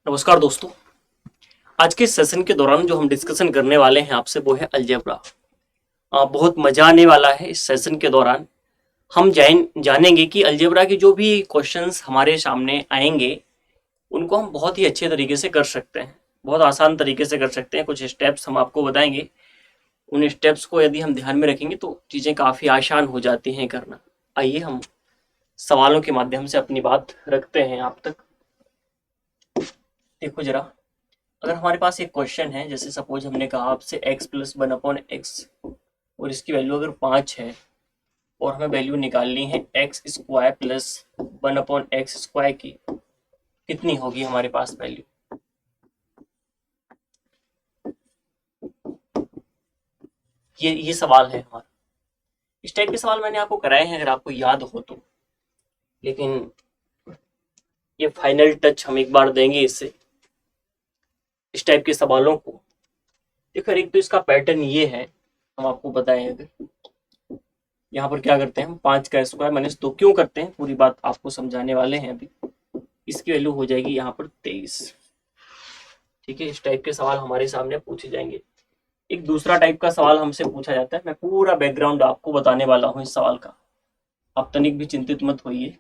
नमस्कार दोस्तों। आज के सेशन के दौरान जो हम डिस्कशन करने वाले हैं आपसे वो है अलजेब्रा। बहुत मजा आने वाला है इस सेशन के दौरान। हम जानेंगे कि अलजेब्रा के जो भी क्वेश्चंस हमारे सामने आएंगे उनको हम बहुत ही अच्छे तरीके से कर सकते हैं, बहुत आसान तरीके से कर सकते हैं। कुछ स्टेप्स हम आपको बताएंगे, उन स्टेप्स को यदि हम ध्यान में रखेंगे तो चीज़ें काफ़ी आसान हो जाती हैं करना। आइए हम सवालों के माध्यम से अपनी बात रखते हैं आप तक। देखो जरा, अगर हमारे पास एक क्वेश्चन है, जैसे सपोज हमने कहा आपसे x plus one upon x और इसकी वैल्यू अगर 5 है और हमें वैल्यू निकालनी है x square plus one upon x square की, कितनी होगी हमारे पास वैल्यू। ये सवाल है हमारा। इस टाइप के सवाल मैंने आपको कराए हैं अगर आपको याद हो तो, लेकिन ये फाइनल टच हम एक बार देंगे इससे, इस टाइप के सवालों को। देखो एक तो इसका पैटर्न ये है, हम आपको बताएं अगर यहाँ पर क्या करते हैं, हम 5 का स्क्वायर माइनस 2 क्यों करते हैं पूरी बात आपको समझाने वाले हैं अभी। इसकी वैल्यू हो जाएगी यहाँ पर 23। ठीक है, इस टाइप के सवाल हमारे सामने पूछे जाएंगे। एक दूसरा टाइप का सवाल हमसे पूछा जाता है, मैं पूरा बैकग्राउंड आपको बताने वाला हूँ इस सवाल का, आप तनिक भी चिंतित मत होइए।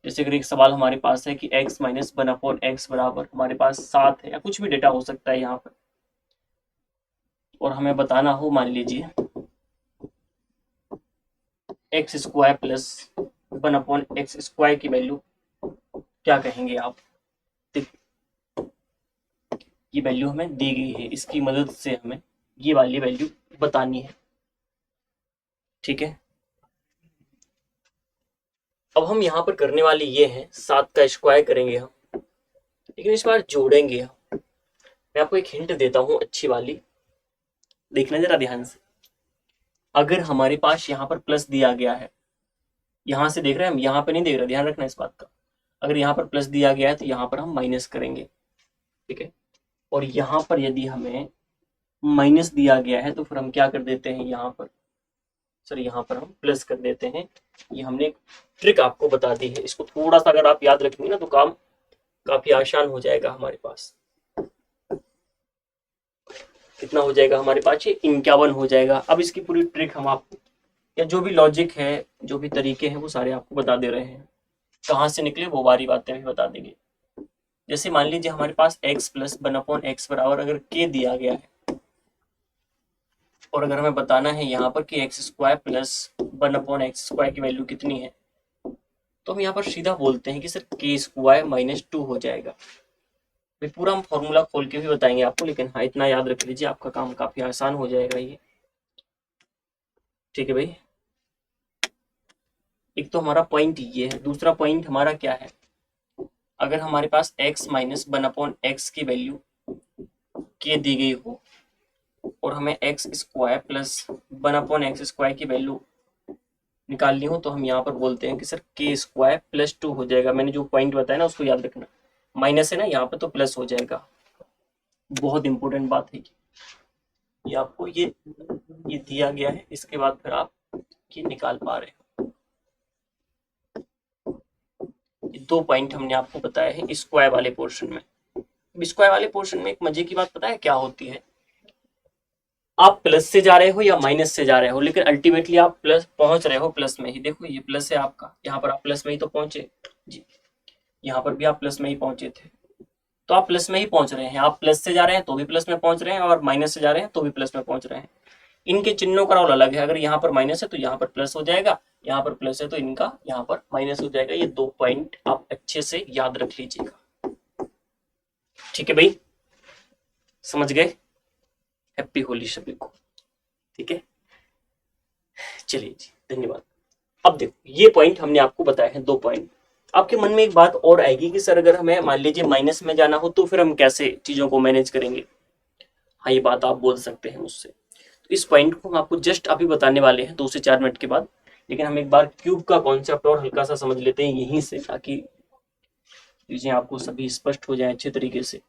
जैसे अगर एक सवाल हमारे पास है कि x minus one upon x बराबर हमारे पास 7 है, या कुछ भी डेटा हो सकता है यहाँ पर, और हमें बताना हो मान लीजिए x square plus one upon x square की वैल्यू, क्या कहेंगे आप। ये वैल्यू हमें दी गई है, इसकी मदद से हमें ये वाली वैल्यू बतानी है। ठीक है, अब हम यहाँ पर करने वाले ये हैं, 7 का स्क्वायर करेंगे हम, लेकिन इस बार जोड़ेंगे हम। मैं आपको एक हिंट देता हूँ अच्छी वाली, देखना जरा ध्यान से। अगर हमारे पास यहाँ पर प्लस दिया गया है, यहाँ से देख रहे हैं हम, यहाँ पे नहीं देख रहे, ध्यान रखना इस बात का। अगर यहाँ पर प्लस दिया गया है तो यहाँ पर हम माइनस करेंगे। ठीक है, और यहाँ पर यदि हमें माइनस दिया गया है तो फिर हम क्या कर देते हैं, यहाँ पर सर यहाँ पर हम प्लस कर देते हैं। ये हमने एक ट्रिक आपको बता दी है, इसको थोड़ा सा अगर आप याद रखेंगे ना तो काम काफी आसान हो जाएगा हमारे पास। कितना हो जाएगा हमारे पास, ये 51 हो जाएगा। अब इसकी पूरी ट्रिक हम आपको, या जो भी लॉजिक है, जो भी तरीके हैं, वो सारे आपको बता दे रहे हैं। कहाँ से निकले वो बारी बातें भी बता देंगे। जैसे मान लीजिए हमारे पास x plus one upon x बराबर अगर k दिया गया है, और अगर हमें बताना है यहाँ पर कि x square plus one upon x square की वैल्यू कितनी है, तो हम यहाँ पर सीधा बोलते हैं कि सर के स्क्वायर माइनस 2 हो जाएगा। भाई पूरा हम फॉर्मूला खोल के भी बताएंगे आपको, लेकिन हाँ इतना याद रख लीजिए, आपका काम काफी आसान हो जाएगा ये। ठीक है भाई, एक तो हमारा पॉइंट ये है। दूसरा पॉइंट हमारा क्या है, अगर हमारे पास x minus one upon x की वैल्यू के दी गई हो और हमें x square plus one upon x square की वैल्यू निकालनी हो, तो हम यहाँ पर बोलते हैं कि सर के स्क्वायर प्लस 2 हो जाएगा। मैंने जो पॉइंट बताया ना उसको याद रखना, माइनस है ना यहाँ पे तो प्लस हो जाएगा। बहुत इंपॉर्टेंट बात है ये आपको ये दिया गया है, इसके बाद फिर आप ये निकाल पा रहे हो। ये 2 पॉइंट हमने आपको बताया है स्क्वायर वाले पोर्शन में। स्क्वायर वाले पोर्शन में एक मजे की बात पता है क्या होती है, आप प्लस से जा रहे हो या माइनस से जा रहे हो, लेकिन अल्टीमेटली आप प्लस पहुंच रहे हो प्लस में ही। देखो ये प्लस है आपका, यहाँ पर आप प्लस में ही तो पहुंचे जी, यहाँ पर भी आप प्लस में ही पहुंचे थे, तो आप प्लस में ही पहुंच रहे हैं। आप प्लस से जा रहे हैं तो भी प्लस में पहुंच रहे हैं, और माइनस से जा रहे हैं तो भी प्लस में पहुंच रहे हैं। इनके चिन्हों का रोल अलग है, अगर यहाँ पर माइनस है तो यहाँ पर प्लस हो जाएगा, यहाँ पर प्लस है तो इनका यहाँ पर माइनस हो जाएगा। ये 2 पॉइंट आप अच्छे से याद रख लीजिएगा। ठीक है भाई, समझ गए। हैप्पी होली सभी को। ठीक है, चलिए जी, धन्यवाद। अब देखो ये पॉइंट हमने आपको बताया है, 2 पॉइंट। आपके मन में एक बात और आएगी कि सर अगर हमें मान लीजिए माइनस में जाना हो तो फिर हम कैसे चीजों को मैनेज करेंगे। हाँ ये बात आप बोल सकते हैं मुझसे, तो इस पॉइंट को हम आपको जस्ट अभी बताने वाले हैं 2 से 4 मिनट के बाद। लेकिन हम एक बार क्यूब का कॉन्सेप्ट और हल्का सा समझ लेते हैं यहीं से, ताकि चीजें आपको सभी स्पष्ट हो जाए अच्छे तरीके से।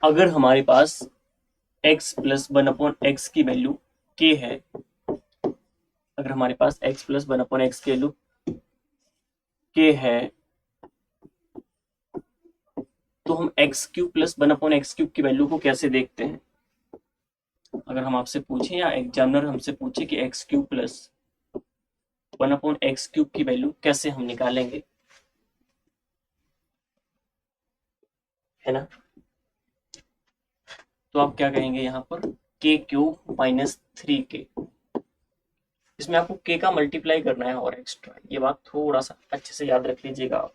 अगर हमारे पास x plus one upon x की वैल्यू k है, अगर हमारे पास x plus one upon x की वैल्यू k है, तो हम x cube plus 1 x cube की वैल्यू को कैसे देखते हैं? अगर हम आपसे पूछें या एग्जामिनर हमसे पूछे कि x cube plus 1 x cube की वैल्यू कैसे हम निकालेंगे, है ना, तो आप क्या कहेंगे यहाँ पर के क्यूब माइनस 3k। इसमें आपको k का मल्टीप्लाई करना है और एक्स्ट्रा, ये बात थोड़ा सा अच्छे से याद रख लीजिएगा आप।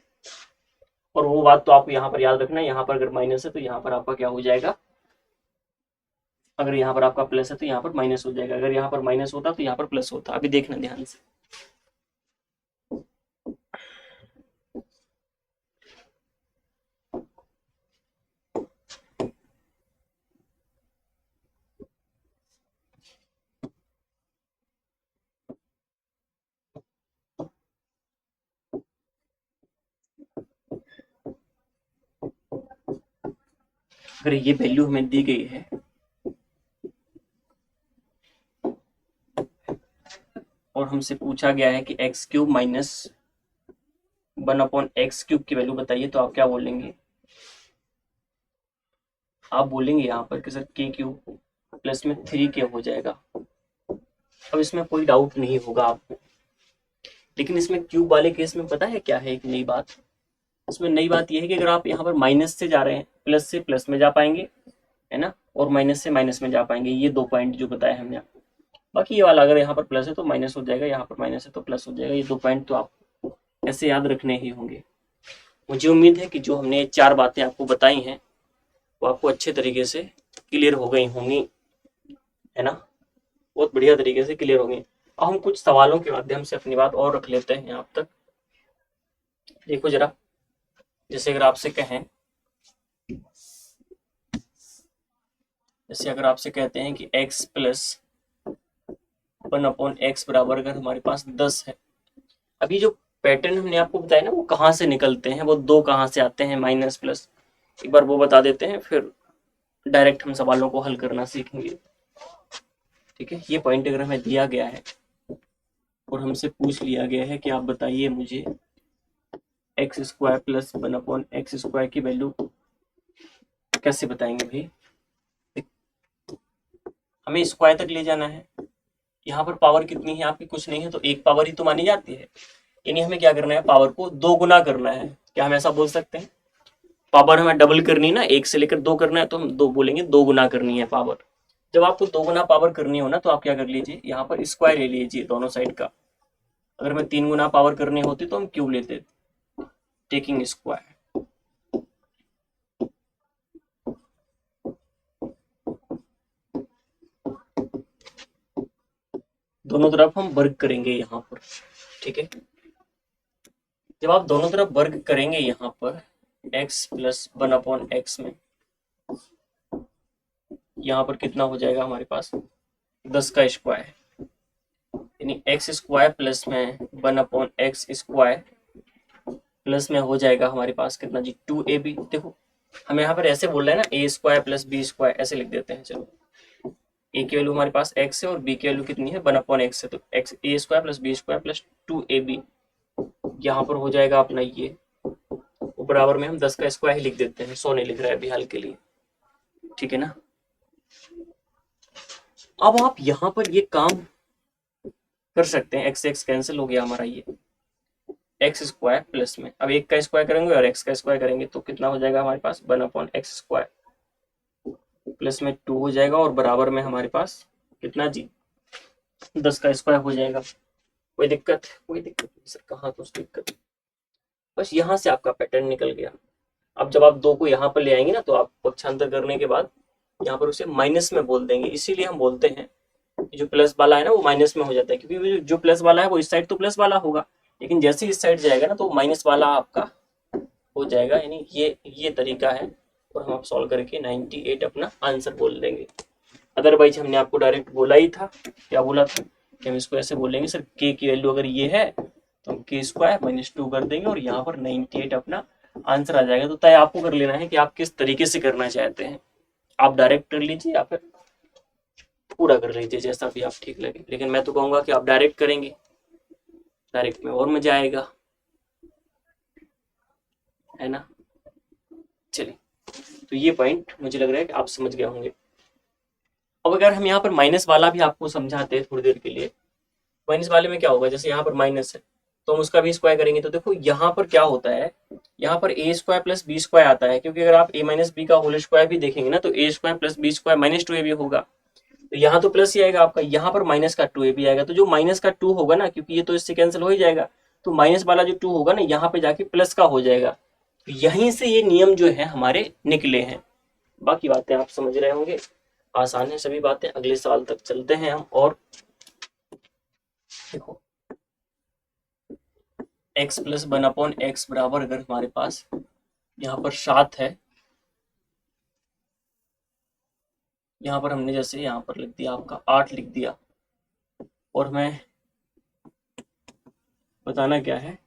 और वो बात तो आपको यहाँ पर याद रखना है, यहाँ पर अगर माइनस है तो यहाँ पर आपका क्या हो जाएगा, अगर यहाँ पर आपका प्लस है तो यहाँ पर माइनस हो जाएगा, अगर यहाँ पर माइनस होता तो यहाँ पर प्लस होता। अभी देखना ध्यान से। अगर ये वैल्यू हमें दी गई है और हमसे पूछा गया है कि x cube minus 1 x cube की वैल्यू बताइए, तो आप क्या बोलेंगे? आप बोलेंगे यहाँ पर कि सर के क्यूब प्लस में 3k हो जाएगा। अब इसमें कोई डाउट नहीं होगा आपको, लेकिन इसमें क्यूब वाले केस में पता है क्या है एक नई बात? इसमें नई बात यह है कि अगर आप यहाँ पर माइनस से जा रहे हैं, प्लस से प्लस में जा पाएंगे, है ना, और माइनस से माइनस में जा पाएंगे, ये 2 पॉइंट जो बताए हमने आपको। बाकी ये वाला अगर यहाँ पर प्लस है तो माइनस हो जाएगा, यहाँ पर माइनस है तो प्लस हो जाएगा, ये 2 पॉइंट तो आप ऐसे याद रखने ही होंगे। मुझे उम्मीद है कि जो हमने 4 बातें आपको बताई हैं वो आपको अच्छे तरीके से क्लियर हो गई होंगी, है ना, बहुत बढ़िया तरीके से क्लियर हो गई। अब हम कुछ सवालों के माध्यम से अपनी बात और रख लेते हैं यहाँ तक। देखो जरा, जैसे अगर आपसे कहें, जैसे अगर आपसे कहते हैं कि x प्लस 1/x बराबर अगर हमारे पास 10 है, अभी जो पैटर्न हमने आपको बताया ना वो कहाँ से निकलते हैं, वो 2 कहाँ से आते हैं, माइनस प्लस, एक बार वो बता देते हैं, फिर डायरेक्ट हम सवालों को हल करना सीखेंगे। ठीक है, ये पॉइंट अगर हमें दिया गया है और हमसे पूछ लिया गया है कि आप बताइए मुझे एक्स स्क्वायर प्लस 1/एक्स स्क्वायर की वैल्यू कैसे बताएंगे भाई, हमें स्क्वायर तक ले जाना है। यहाँ पर पावर कितनी है आपकी, कुछ नहीं है, तो एक पावर ही तो मानी जाती है, यानी हमें क्या करना है, पावर को 2 गुना करना है। क्या हम ऐसा बोल सकते हैं? पावर हमें डबल करनी है ना, 1 से लेकर 2 करना है, तो हम 2 बोलेंगे, 2 गुना करनी है पावर। जब आपको 2 गुना पावर करनी हो ना, तो आप क्या कर लीजिए, यहाँ पर स्क्वायर ले लीजिए दोनों साइड का। अगर हमें 3 गुना पावर करनी होती तो हम क्यूब लेते, टेकिंग स्क्वायर। दोनों तरफ हम वर्ग करेंगे यहाँ पर, ठीक है। जब आप दोनों तरफ वर्ग करेंगे यहाँ पर x प्लस 1/x में, यहाँ पर कितना हो जाएगा हमारे पास, 10 का स्क्वायर, यानी एक्स स्क्वायर प्लस में 1/x स्क्वायर प्लस में हो जाएगा हमारे पास कितना जी, 2ab। देखो हमें यहाँ पर ऐसे बोल रहे हैं ना, ए स्क्वायर प्लस बी स्क्वायर, ऐसे लिख देते हैं। चलो, ए की वैल्यू हमारे पास x है और b की वैल्यू कितनी है, 1/x है, तो x A square plus B square plus 2ab यहाँ पर हो जाएगा अपना ये, बराबर में हम 10 का स्क्वायर ही लिख देते हैं, 100 नहीं लिख रहा है अभी हाल के लिए, ठीक है ना। अब आप यहाँ पर ये काम कर सकते हैं, एक्स एक्स कैंसिल हो गया हमारा, ये एक्स स्क्वायर प्लस में अब 1 का स्क्वायर करेंगे और x का स्क्वायर करेंगे तो कितना हो जाएगा हमारे पास, 1/x स्क्वायर प्लस में 2 हो जाएगा और बराबर में हमारे पास कितना जी, 10 का स्क्वायर हो जाएगा। कोई दिक्कत? कोई दिक्कत नहीं सर, कहाँ कुछ दिक्कत, बस यहाँ से आपका पैटर्न निकल गया। अब जब आप 2 को यहाँ पर ले आएंगे ना, तो आप पक्षांतर करने के बाद यहाँ पर उसे माइनस में बोल देंगे, इसीलिए हम बोलते हैं जो प्लस वाला है ना वो माइनस में हो जाता है, क्योंकि जो प्लस वाला है वो इस साइड तो प्लस वाला होगा, लेकिन जैसे ही इस साइड जाएगा ना तो माइनस वाला आपका हो जाएगा, यानी ये तरीका है। और हम आप सॉल्व करके 98 अपना आंसर बोल देंगे। अदरवाइज हमने आपको डायरेक्ट बोला ही था, क्या बोला था कि हम इसको ऐसे बोलेंगे सर, के की वैल्यू अगर ये है तो हम के स्क्वायर माइनस 2 कर देंगे और यहाँ पर 98 अपना आंसर आ जाएगा। तो तय आपको कर लेना है कि आप किस तरीके से करना चाहते हैं, आप डायरेक्ट कर लीजिए या फिर पूरा कर लीजिए, जैसा भी आप ठीक लगे, लेकिन मैं तो कहूँगा कि आप डायरेक्ट करेंगे, डायरेक्ट में और मजा आएगा, है ना। चलिए। तो ये पॉइंट मुझे लग रहा है कि आप समझ गए होंगे। अब अगर हम यहाँ पर माइनस वाला भी आपको समझाते हैं थोड़ी देर के लिए, माइनस वाले में क्या होगा, जैसे यहाँ पर माइनस है तो हम उसका भी स्क्वायर करेंगे, तो देखो यहाँ पर क्या होता है, यहाँ पर A square plus B square आता है, क्योंकि अगर आप ए माइनस बी का होल स्क्वायर भी देखेंगे ना तो A square plus B square minus two A भी होगा, तो यहाँ तो प्लस ही आएगा आपका, यहाँ पर माइनस का टू ए भी आएगा, तो जो माइनस का टू होगा ना, क्योंकि ये तो इससे कैंसिल हो ही जाएगा, तो माइनस वाला जो टू होगा ना यहाँ पे जाके प्लस का हो जाएगा, तो यहीं से ये नियम जो है हमारे निकले हैं। बाकी बातें आप समझ रहे होंगे, आसान है सभी बातें। अगले सवाल तक चलते हैं हम। और देखो x plus one upon x बराबर अगर हमारे पास यहाँ पर 7 है, यहाँ पर हमने जैसे यहाँ पर लिख दिया आपका 8 लिख दिया, और मैं बताना क्या है,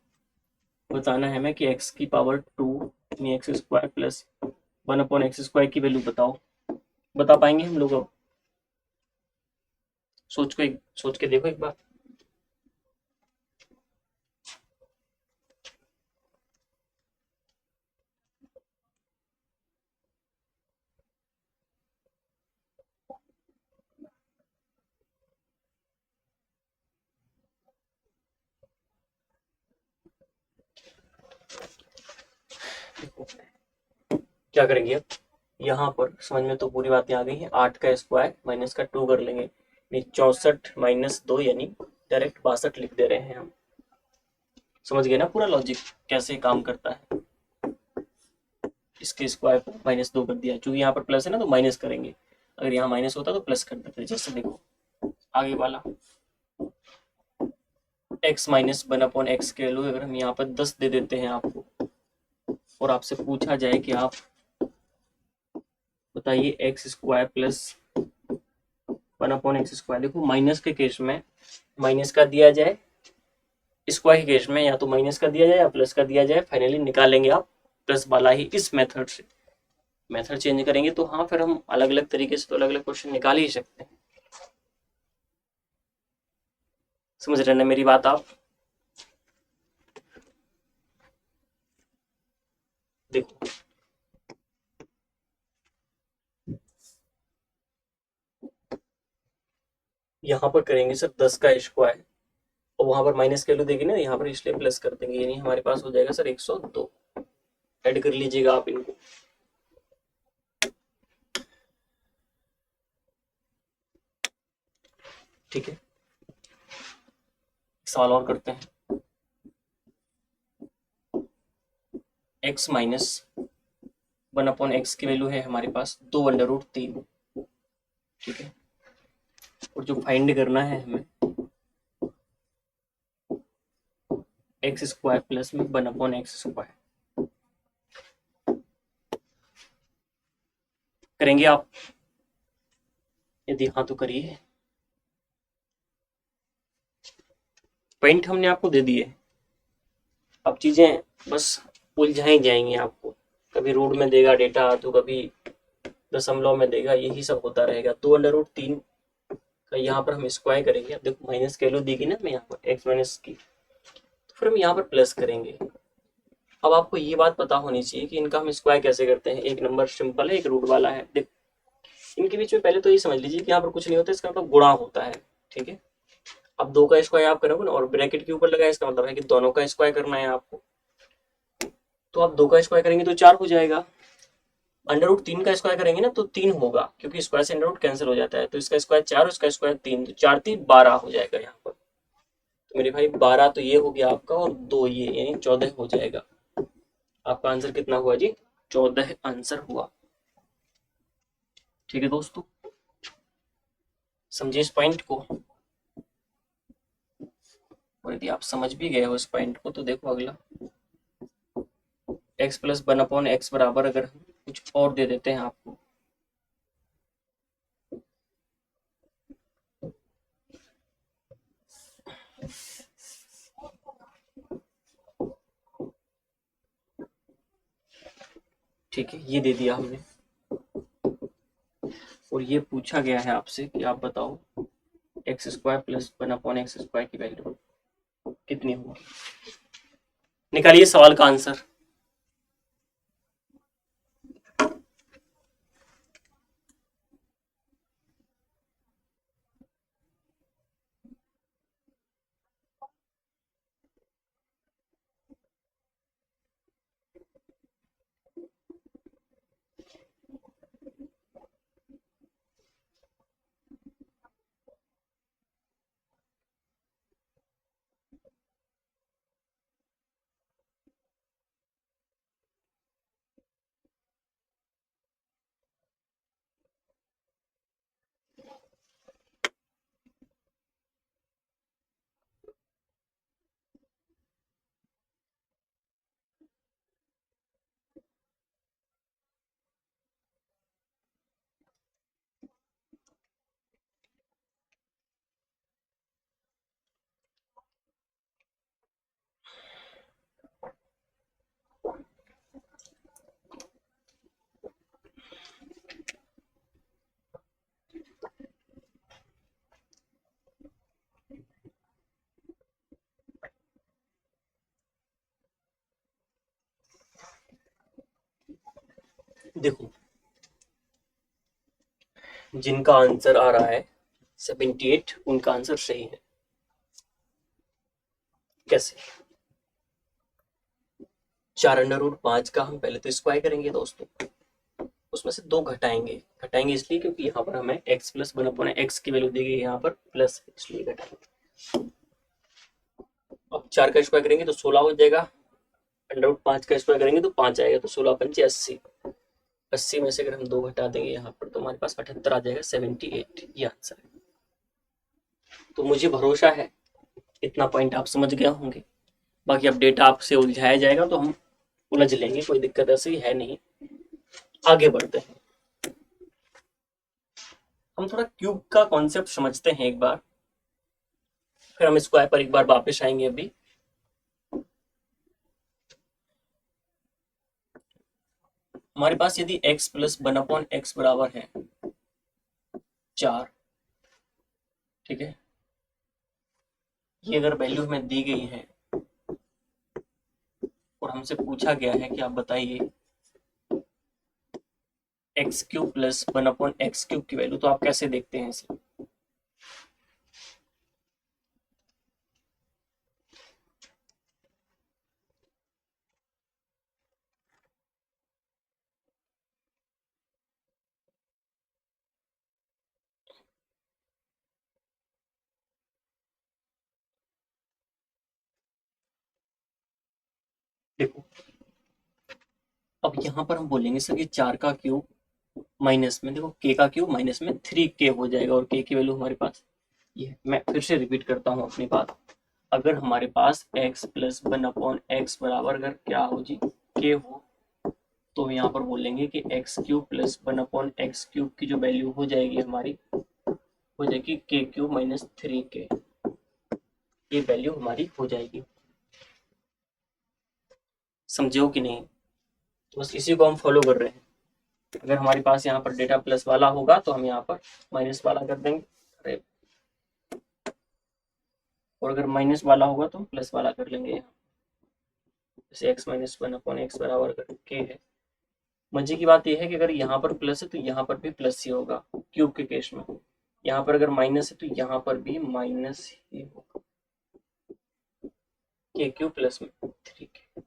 बताना है मैं कि x की पावर 2 यानी x square plus one upon x square की वैल्यू बताओ। बता पाएंगे हम लोग? अब सोच के देखो एक बार। क्या करेंगे अब, यहाँ पर समझ में तो पूरी बातें आ गई हैं। 8 का स्क्वायर माइनस का 2 कर लेंगे, 64 माइनस 2 यानी डायरेक्ट 62 लिख दे रहे हैं हम। समझ गए ना पूरा लॉजिक कैसे काम करता है। इसके स्क्वायर को माइनस 2 कर दिया, चूंकि यहाँ पर प्लस है ना तो माइनस करेंगे, अगर यहाँ माइनस होता तो प्लस कर देते। जैसे देखो आगे वाला x minus one upon x के वैल्यू अगर हम यहाँ पर 10 दे देते हैं आपको, और आपसे पूछा जाए कि आप बताइए x square plus one upon x square, देखो माइनस के केस में माइनस का दिया जाए, स्क्वायर के केस में या तो माइनस का दिया जाए या प्लस का दिया जाए, फाइनली निकालेंगे आप प्लस वाला ही इस मेथड से। मेथड चेंज करेंगे तो हाँ फिर हम अलग अलग तरीके से तो अलग अलग क्वेश्चन निकाल ही सकते हैं। समझ रहे ना मेरी बात आप? देखो यहाँ पर करेंगे सर 10 का स्क्वायर, और वहां पर माइनस की वैल्यू देगी ना यहाँ पर, इसलिए प्लस कर देंगे, यानी हमारे पास हो जाएगा सर 102। ऐड कर लीजिएगा आप इनको। ठीक है, सवाल और करते हैं। x minus one upon x की वैल्यू है हमारे पास 2√3। ठीक है, और जो फाइंड करना है हमें एक्स स्क्वायर प्लस में वन अपॉन एक्स स्क्वायर। करेंगे आप? यदि हाँ तो करिए। पॉइंट हमने आपको दे दिए, अब चीजें बस उलझाई जाएंगी आपको, कभी रूट में देगा डेटा तो कभी दशमलव में देगा, यही सब होता रहेगा। 2√3 का यहाँ पर हम स्क्वायर करेंगे। अब देखो माइनस की वैल्यू देगी ना हमें यहाँ पर एक्स माइनस की, तो फिर हम यहाँ पर प्लस करेंगे। अब आपको ये बात पता होनी चाहिए कि इनका हम स्क्वायर कैसे करते हैं। एक नंबर सिंपल है, एक रूट वाला है। देखो इनके बीच में पहले तो ये समझ लीजिए कि यहाँ पर कुछ नहीं होता, इसका मतलब गुणा होता है। ठीक है, अब 2 का स्क्वायर आप करोगे ना और ब्रैकेट के ऊपर लगा, इसका मतलब है कि दोनों का स्क्वायर करना है आपको। तो आप 2 का स्क्वायर करेंगे तो 4 हो जाएगा, √3 का स्क्वायर करेंगे ना तो 3 होगा, क्योंकि स्क्वायर से अंडर कैंसिल हो जाता है, तो इसका स्क्वायर 4 और इसका स्क्वायर 3, तो 4 3 12 हो जाएगा यहाँ पर। तो मेरे भाई 12 तो ये हो गया आपका, और 2 ये, यानी 14 हो जाएगा। आपका आंसर कितना हुआ जी? 14 आंसर हुआ। ठीक है दोस्तों, समझिए इस पॉइंट को, और यदि आप समझ भी गए हो इस पॉइंट को तो देखो अगला x plus one upon x बराबर अगर हम कुछ और दे देते हैं आपको, ठीक है ये दे दिया हमने, और ये पूछा गया है आपसे कि आप बताओ x square plus one upon x square की वैल्यू कितनी होगी। निकालिए सवाल का आंसर। देखो जिनका आंसर आ रहा है 78 उनका आंसर सही है। कैसे? 4√5 का हम पहले तो स्क्वायर करेंगे दोस्तों, उसमें से 2 घटाएंगे। घटाएंगे इसलिए क्योंकि यहाँ पर हमें x प्लस 1/x की वैल्यू दी गई, यहाँ पर प्लस, इसलिए घटाएंगे। अब 4 का स्क्वायर करेंगे तो 16 हो जाएगा, √5 का स्क्वायर करेंगे तो 5 आएगा, तो 16 पंचे 80। 80 में से अगर हम 2 घटा देंगे यहाँ पर तो हमारे पास 78 आ जाएगा, 78 ये आंसर है। तो मुझे भरोसा है इतना पॉइंट आप समझ गए होंगे। बाकी अब डेटा आपसे उलझाया जाएगा तो हम उलझ लेंगे, कोई दिक्कत ऐसी है नहीं। आगे बढ़ते हैं, हम थोड़ा क्यूब का कॉन्सेप्ट समझते हैं एक बार, फिर हम स्क्वायर पर एक बार वापस आएंगे। अभी हमारे पास यदि x प्लस 1/x बराबर है 4, ठीक है, ये अगर वैल्यू हमें दी गई है और हमसे पूछा गया है कि आप बताइए x³ प्लस 1/x³ की वैल्यू, तो आप कैसे देखते हैं इसे? देखो अब यहाँ पर हम बोलेंगे सर ये 4 का क्यूब माइनस में, देखो k का क्यूब माइनस में 3k हो जाएगा, और k की वैल्यू हमारे पास ये है। मैं फिर से रिपीट करता हूँ अपनी बात, अगर हमारे पास x प्लस 1/x बराबर अगर क्या हो जी, k हो, तो हम यहाँ पर बोलेंगे कि x³ प्लस 1/x³ की जो वैल्यू हो जाएगी हमारी, हो जाएगी k³ माइनस 3k, ये वैल्यू हमारी हो जाएगी। समझे हो कि नहीं? तो बस इसी को हम फॉलो कर रहे हैं। अगर हमारे पास यहाँ पर डेटा प्लस वाला होगा तो हम यहाँ पर माइनस वाला कर देंगे, और अगर माइनस वाला होगा तो हम प्लस वाला कर लेंगे। जैसे x माइनस 1/x बराबर के है। मजे की बात यह है कि अगर यहाँ पर प्लस है तो यहाँ पर भी प्लस ही होगा क्यूब के केस में, यहाँ पर अगर माइनस है तो यहाँ पर भी माइनस ही होगा, k³ प्लस में 3k।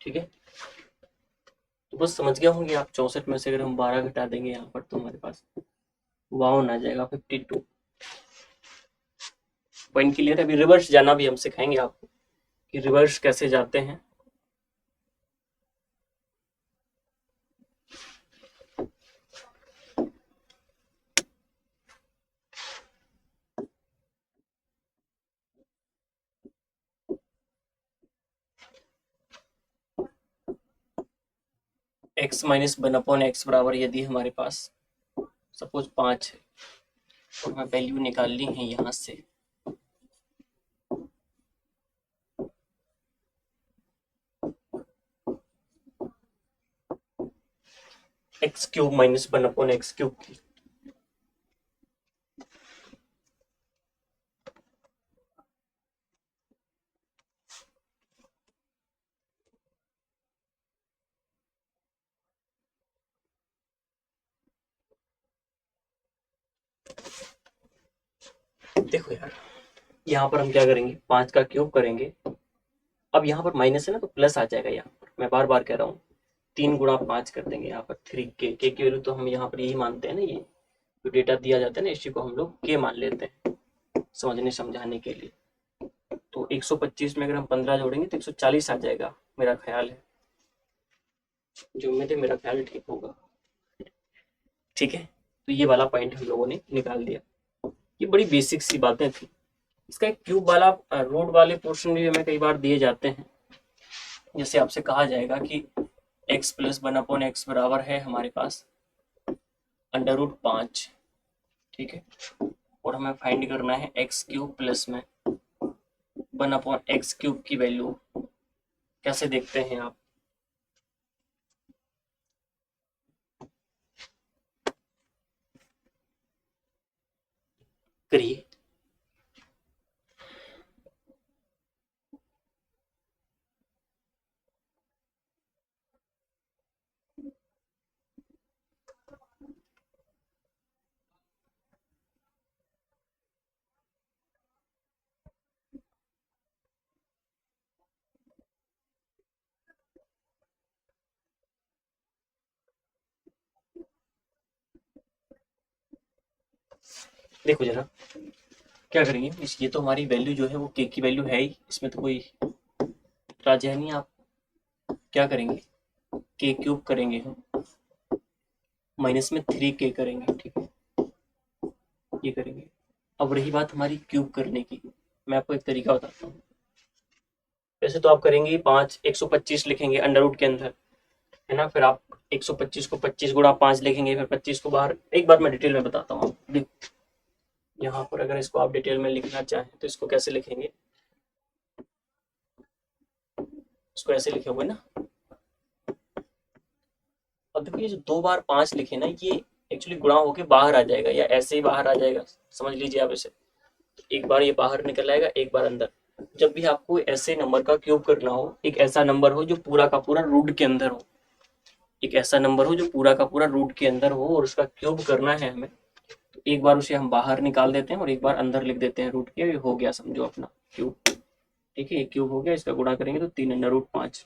ठीक है, तो बस समझ गया होंगे आप। 64 में से अगर हम 12 घटा देंगे यहाँ पर तो हमारे पास 52 आ जाएगा, 52। पॉइंट क्लियर है? अभी रिवर्स जाना भी हम सिखाएंगे आपको कि रिवर्स कैसे जाते हैं। x माइनस 1/x बराबर यदि हमारे पास सपोज 5 है और हमें वैल्यू निकालनी है यहाँ से, x³ माइनस 1/x³ की, देखो यार यहाँ पर हम क्या करेंगे, 5 का क्यूब करेंगे। अब यहाँ पर माइनस है ना तो प्लस आ जाएगा, यहाँ पर मैं बार बार कह रहा हूँ 3 गुणा 5 कर देंगे यहाँ पर 3k, k की वैल्यू तो हम यहाँ पर यही मानते हैं ना, ये जो डेटा दिया जाता है ना इसी को हम लोग k मान लेते हैं समझने समझाने के लिए। तो 125 में अगर हम 15 जोड़ेंगे तो 140 आ जाएगा, मेरा ख्याल है, जो उम्मीद है मेरा ख्याल ठीक होगा। ठीक है, तो ये वाला पॉइंट हम लोगों ने निकाल दिया। ये बड़ी बेसिक सी बातें थी। इसका एक क्यूब वाला रूट वाले पोर्शन भी हमें कई बार दिए जाते हैं, जैसे आपसे कहा जाएगा कि x प्लस 1/x बराबर है हमारे पास √5, ठीक है, और हमें फाइंड करना है x³ प्लस में 1/x³ की वैल्यू। कैसे देखते हैं आप? करिए। देखो जरा क्या करेंगे, इस ये तो हमारी वैल्यू जो है वो के की वैल्यू है ही, इसमें तो कोई इतराज है नहीं। आप क्या करेंगे, के क्यूब करेंगे हम, माइनस में 3k करेंगे, ठीक है, ये करेंगे। अब रही बात हमारी क्यूब करने की, मैं आपको एक तरीका बताता हूँ। वैसे तो आप करेंगे 125 लिखेंगे अंडर रूट के अंदर, है ना, फिर आप 125 को 25 गुणा 5 लिखेंगे, फिर 25 को बाहर। एक बार मैं डिटेल में बताता हूँ। यहाँ पर अगर इसको आप डिटेल में लिखना चाहें तो इसको कैसे लिखेंगे, इसको ऐसे लिखे हुए ना। अब देखो ये जो 2 बार 5 लिखे ना, ये एक्चुअली गुणा होके बाहर आ जाएगा, या ऐसे ही बाहर आ जाएगा, समझ लीजिए आप इसे। एक बार ये बाहर निकल आएगा, एक बार अंदर। जब भी आपको ऐसे नंबर का क्यूब करना हो, एक ऐसा नंबर हो जो पूरा का पूरा रूट के अंदर हो, एक ऐसा नंबर हो जो पूरा का पूरा रूट के अंदर हो और उसका क्यूब करना है हमें, तो एक बार उसे हम बाहर निकाल देते हैं और एक बार अंदर लिख देते हैं रूट के। ये हो गया समझो अपना क्यूब, ठीक है, ये क्यूब हो गया। इसका गुणा करेंगे तो 3√5।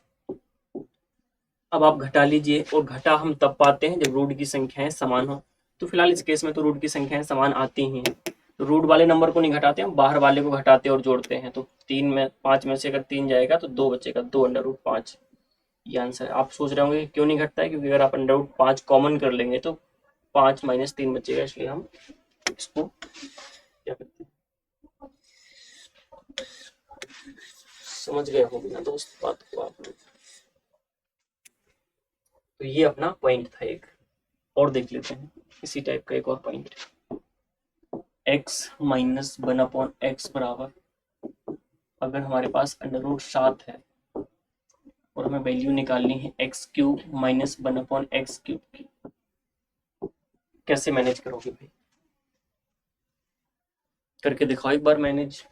अब आप घटा लीजिए, और घटा हम तब पाते हैं जब रूट की संख्याएं समान हो। तो फिलहाल इस केस में तो रूट की संख्याएं समान आती ही हैं, तो रूट वाले नंबर को नहीं घटाते, हम बाहर वाले को घटाते और जोड़ते हैं। तो 5 में से अगर 3 जाएगा तो 2 बचेगा, 2√5। ये आंसर है। आप सोच रहे होंगे क्यों नहीं घटता है, क्योंकि अगर आप √5 कॉमन कर लेंगे तो 5 - 3 बचेगा, इसलिए हम इसको क्या करते हैं। समझ गए होंगे ना दोस्त बात को आप लोग। तो ये अपना पॉइंट था एक, और देख लेते हैं इसी टाइप का एक और पॉइंट। x - 1/x बराबर, अगर हमारे पास √7 है और हमें वैल्यू निकालनी है x³ - 1/x³ की, कैसे मैनेज करोगे भाई, करके दिखाओ एक बार मैनेज।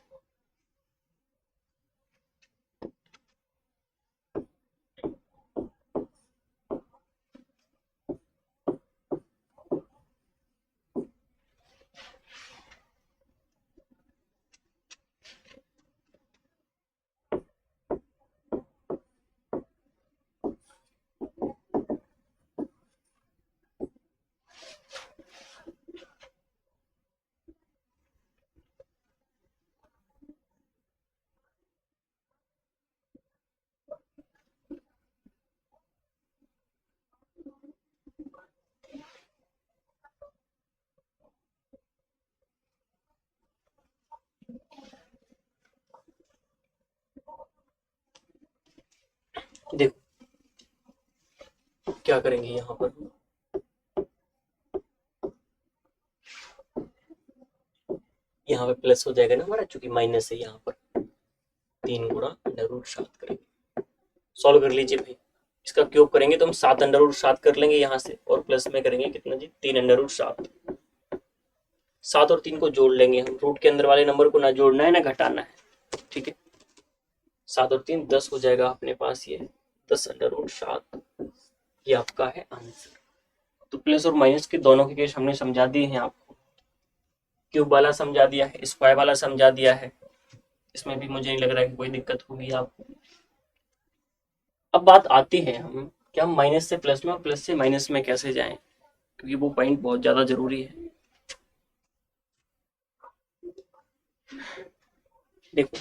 देखो क्या करेंगे यहाँ पर, यहाँ पे प्लस हो जाएगा ना हमारा, चूंकि माइनस है यहाँ पर, 3 × √7 करेंगे। सॉल्व कर लीजिए भाई, इसका क्यूब करेंगे तो हम 7 √7 कर लेंगे यहाँ से, और प्लस में करेंगे कितना जी, 3 √7। 7 और 3 को जोड़ लेंगे हम, रूट के अंदर वाले नंबर को ना जोड़ना है ना घटाना है, ठीक है। 7 और 3 10 हो जाएगा अपने पास, ये 10 √7, ये आपका है आंसर। तो प्लस और माइनस के दोनों के केस हमने समझा दिए हैं आपको, क्यूब वाला समझा दिया है, स्क्वायर वाला समझा दिया है, इसमें भी मुझे नहीं लग रहा है कि कोई दिक्कत होगी आपको। अब बात आती है हम क्या, हम माइनस से प्लस में और प्लस से माइनस में कैसे जाएं, क्योंकि वो पॉइंट बहुत ज्यादा जरूरी है। देखो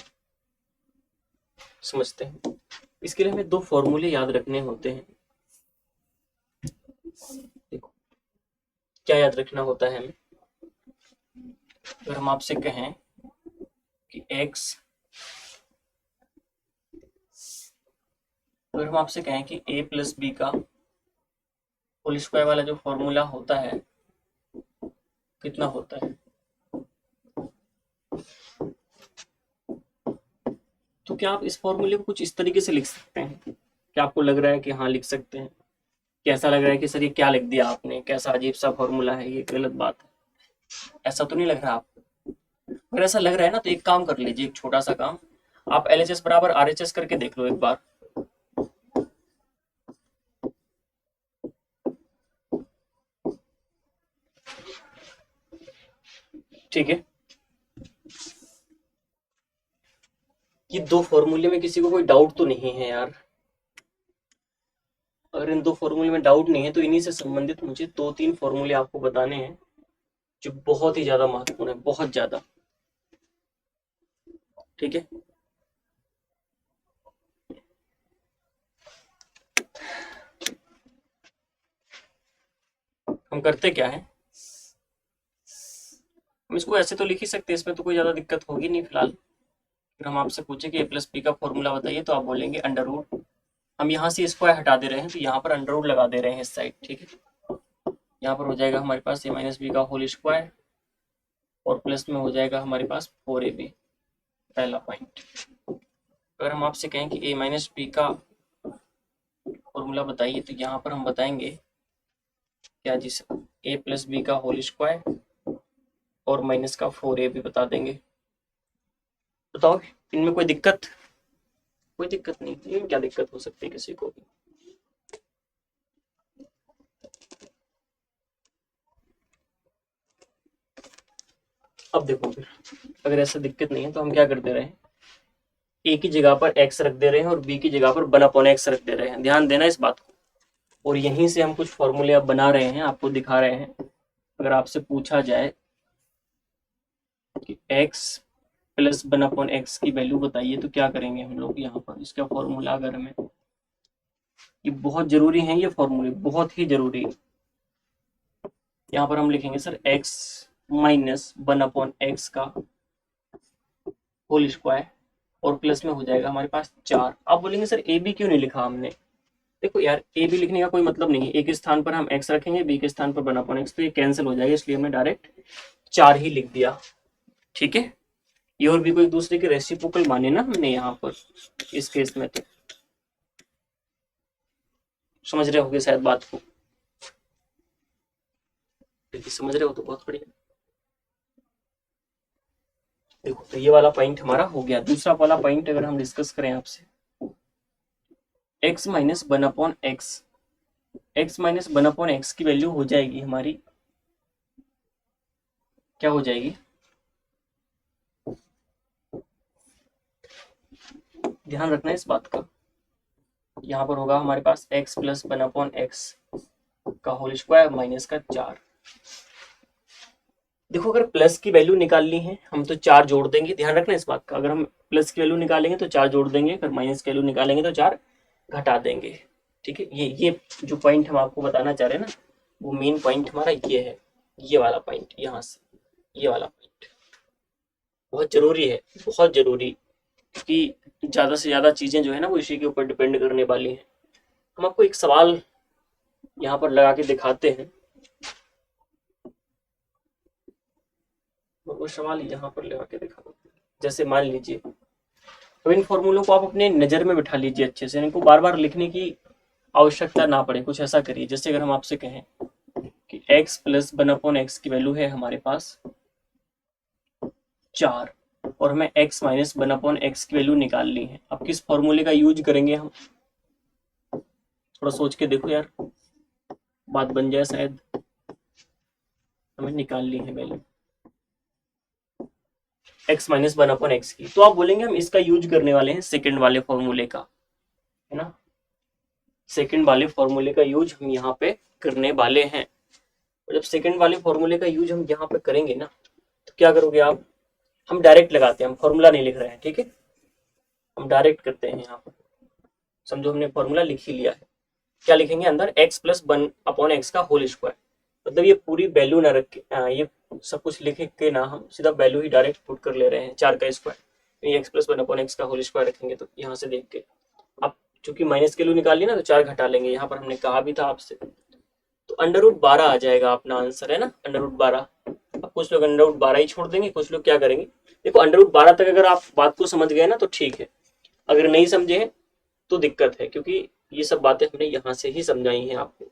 समझते हैं, इसके लिए हमें 2 फॉर्मूले याद रखने होते हैं। देखो क्या याद रखना होता है हमें, अगर हम आपसे कहें कि x, अगर हम आपसे कहें कि a + b का होल स्क्वायर वाला जो फॉर्मूला होता है कितना होता है, तो क्या आप इस फॉर्मूले को कुछ इस तरीके से लिख सकते हैं, क्या आपको लग रहा है कि हाँ लिख सकते हैं, कैसा लग रहा है कि सर ये क्या लिख दिया आपने, कैसा अजीब सा फॉर्मूला है, ये गलत बात है, ऐसा तो नहीं लग रहा आपको? अगर ऐसा लग रहा है ना तो एक काम कर लीजिए, एक छोटा सा काम, आप LHS बराबर RHS करके देख लो एक बार। ठीक है, ये 2 फॉर्मूले में किसी को कोई डाउट तो नहीं है यार? अगर इन 2 फॉर्मूले में डाउट नहीं है तो इन्हीं से संबंधित मुझे 2-3 फॉर्मूले आपको बताने हैं, जो बहुत ही ज्यादा महत्वपूर्ण है, बहुत ज्यादा। ठीक है, हम करते क्या है, हम इसको ऐसे तो लिख ही सकते हैं, इसमें तो कोई ज्यादा दिक्कत होगी नहीं फिलहाल। फिर हम आपसे पूछे कि ए प्लस बी का फॉर्मूला बताइए, तो आप बोलेंगे अंडर रूट, हम यहाँ से स्क्वायर हटा दे रहे हैं तो यहाँ पर अंडर रूट लगा दे रहे हैं इस साइड। ठीक है, यहाँ पर हो जाएगा हमारे पास ए माइनस बी का होल स्क्वायर, और प्लस में हो जाएगा हमारे पास 4ab, पहला पॉइंट। अगर हम आपसे कहें कि ए माइनस बी का फॉर्मूला बताइए, तो यहाँ पर हम बताएंगे क्या जी सर, ए प्लस बी का होल स्क्वायर और माइनस का 4ab बता देंगे। बताओ इनमें कोई दिक्कत, कोई दिक्कत नहीं, इनमें क्या दिक्कत हो सकती है किसी को भी। अब देखो फिर, अगर ऐसा दिक्कत नहीं है तो हम क्या कर दे रहे हैं, ए की जगह पर एक्स रख दे रहे हैं और बी की जगह पर 1/x रख दे रहे हैं, ध्यान देना इस बात को। और यहीं से हम कुछ फॉर्मूले अब बना रहे हैं, आपको दिखा रहे हैं। अगर आपसे पूछा जाए कि x प्लस 1/x की वैल्यू बताइए, तो क्या करेंगे हम लोग यहाँ पर, इसका फॉर्मूला अगर हमें, ये बहुत जरूरी है, ये फॉर्मूले बहुत ही जरूरी है। यहाँ पर हम लिखेंगे सर x माइनस 1/x का होल स्क्वायर, और प्लस में हो जाएगा हमारे पास 4। आप बोलेंगे सर ए बी क्यों नहीं लिखा हमने। देखो यार, ए बी लिखने का कोई मतलब नहीं है, ए के स्थान पर हम x रखेंगे, बी के स्थान पर 1/x, तो ये कैंसिल हो जाएगा, इसलिए हमने डायरेक्ट 4 ही लिख दिया। ठीक है, ये और भी कोई दूसरे के रेसिप्रोकल माने ना हमने यहाँ पर इस केस में, तो समझ रहे होगे शायद बात को, यदि समझ रहे हो तो बहुत बढ़िया। देखो तो ये वाला पॉइंट हमारा हो गया। दूसरा वाला पॉइंट अगर हम डिस्कस करें आपसे, x minus 1/x, x minus 1/x की वैल्यू हो जाएगी हमारी, क्या हो जाएगी, ध्यान रखना है इस बात का। यहाँ पर होगा हमारे पास x प्लस 1/x का होल स्क्वायर माइनस का 4। देखो अगर प्लस की वैल्यू निकालनी है हम तो 4 जोड़ देंगे, ध्यान रखना इस बात का। अगर हम प्लस की वैल्यू निकालेंगे तो 4 जोड़ देंगे, अगर माइनस की वैल्यू निकालेंगे तो 4 घटा देंगे। ठीक है, ये जो पॉइंट हम आपको बताना चाह रहे हैं ना, वो मेन पॉइंट हमारा ये है, ये वाला पॉइंट, यहाँ से ये वाला पॉइंट बहुत जरूरी है, बहुत जरूरी, क्योंकि ज्यादा से ज्यादा चीजें जो है ना वो इसी के ऊपर डिपेंड करने वाली हैं। हम आपको एक सवाल यहाँ पर लगा के दिखाते हैं, वो सवाल यहाँ पर लगा के दिखा दो। जैसे मान लीजिए, अब इन फॉर्मूलों को आप अपने नजर में बिठा लीजिए अच्छे से, इनको बार बार लिखने की आवश्यकता ना पड़े। कुछ ऐसा करिए, जैसे अगर हम आपसे कहें कि x प्लस 1/x की वैल्यू है हमारे पास 4, और हमें x माइनस 1/x की वैल्यू निकालनी है, अब किस फॉर्मूले का यूज करेंगे हम, थोड़ा सोच के देखो यार, बात बन जाए शायद। हमें निकालनी है वैल्यू x माइनस 1/x की, तो आप बोलेंगे हम इसका यूज करने वाले हैं सेकंड वाले फॉर्मूले का, है ना, सेकंड वाले फॉर्मूले का यूज हम यहाँ पे करने वाले हैं। और जब सेकंड वाले फॉर्मूले का यूज हम यहाँ पे करेंगे ना, तो क्या करोगे आप, हम डायरेक्ट लगाते हैं, हम फॉर्मूला नहीं लिख रहे हैं। ठीक है, हम डायरेक्ट करते हैं यहाँ पर, समझो हमने फॉर्मूला लिख ही लिया है। क्या लिखेंगे अंदर, x प्लस 1/x का होल स्क्वायर, मतलब ये पूरी वैल्यू ना रख के, ये सब कुछ लिख के ना, हम सीधा वैल्यू ही डायरेक्ट पुट कर ले रहे हैं, 4 का स्क्वायर। ये x प्लस 1/x का होल स्क्वायर रखेंगे, तो यहाँ से देख के आप चूंकि माइनस की वैल्यू निकाली ना, तो 4 घटा लेंगे, यहाँ पर हमने कहा भी था आपसे, तो अंडर रूट 12 आ जाएगा अपना आंसर, है ना, अंडर रूट 12। अब कुछ लोग अंडर रूट 12 ही छोड़ देंगे, कुछ लोग क्या करेंगे, देखो अंडर रूट 12 तक अगर आप बात को समझ गए ना तो ठीक है, अगर नहीं समझे हैं तो दिक्कत है, क्योंकि ये सब बातें हमने यहाँ से ही समझाई हैं आपको।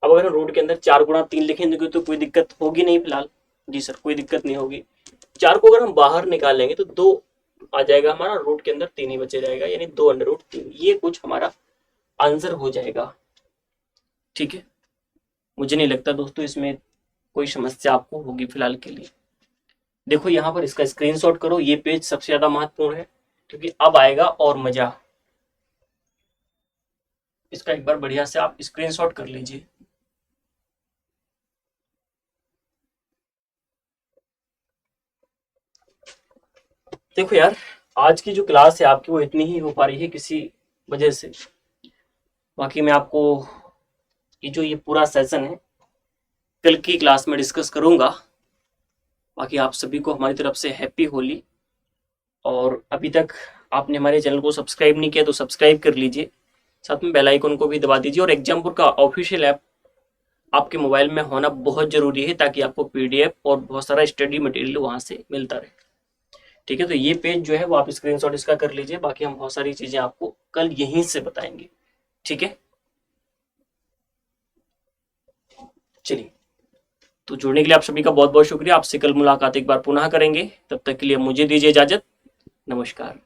अब अगर हम रूट के अंदर 4 × 3 लिखेंगे तो कोई दिक्कत होगी नहीं फिलहाल, जी सर कोई दिक्कत नहीं होगी। 4 को अगर हम बाहर निकालेंगे तो 2 आ जाएगा हमारा, रूट के अंदर 3 ही बचे रहेगा, यानी 2√3, ये कुछ हमारा आंसर हो जाएगा। ठीक है, मुझे नहीं लगता दोस्तों इसमें कोई समस्या आपको होगी फिलहाल के लिए। देखो यहाँ पर इसका स्क्रीनशॉट करो, ये पेज सबसे ज्यादा महत्वपूर्ण है, क्योंकि अब आएगा और मजा। इसका एक बार बढ़िया से आप स्क्रीनशॉट कर लीजिए। देखो यार, आज की जो क्लास है आपकी वो इतनी ही हो पा रही है किसी वजह से। बाकी मैं आपको ये पूरा सेशन है कल की क्लास में डिस्कस करूंगा। बाकी आप सभी को हमारी तरफ से हैप्पी होली। और अभी तक आपने हमारे चैनल को सब्सक्राइब नहीं किया तो सब्सक्राइब कर लीजिए, साथ में बेल आइकन को भी दबा दीजिए। और एग्जामपुर का ऑफिशियल ऐप आपके मोबाइल में होना बहुत जरूरी है ताकि आपको पीडीएफ और बहुत सारा स्टडी मटेरियल वहां से मिलता रहे। ठीक है, तो ये पेज जो है वो आप स्क्रीनशॉट इसका कर लीजिए। बाकी हम बहुत सारी चीजें आपको कल यहीं से बताएंगे। ठीक है, चलिए, तो जुड़ने के लिए आप सभी का बहुत बहुत शुक्रिया। आपसे कल मुलाकात एक बार पुनः करेंगे, तब तक के लिए मुझे दीजिए इजाजत। नमस्कार।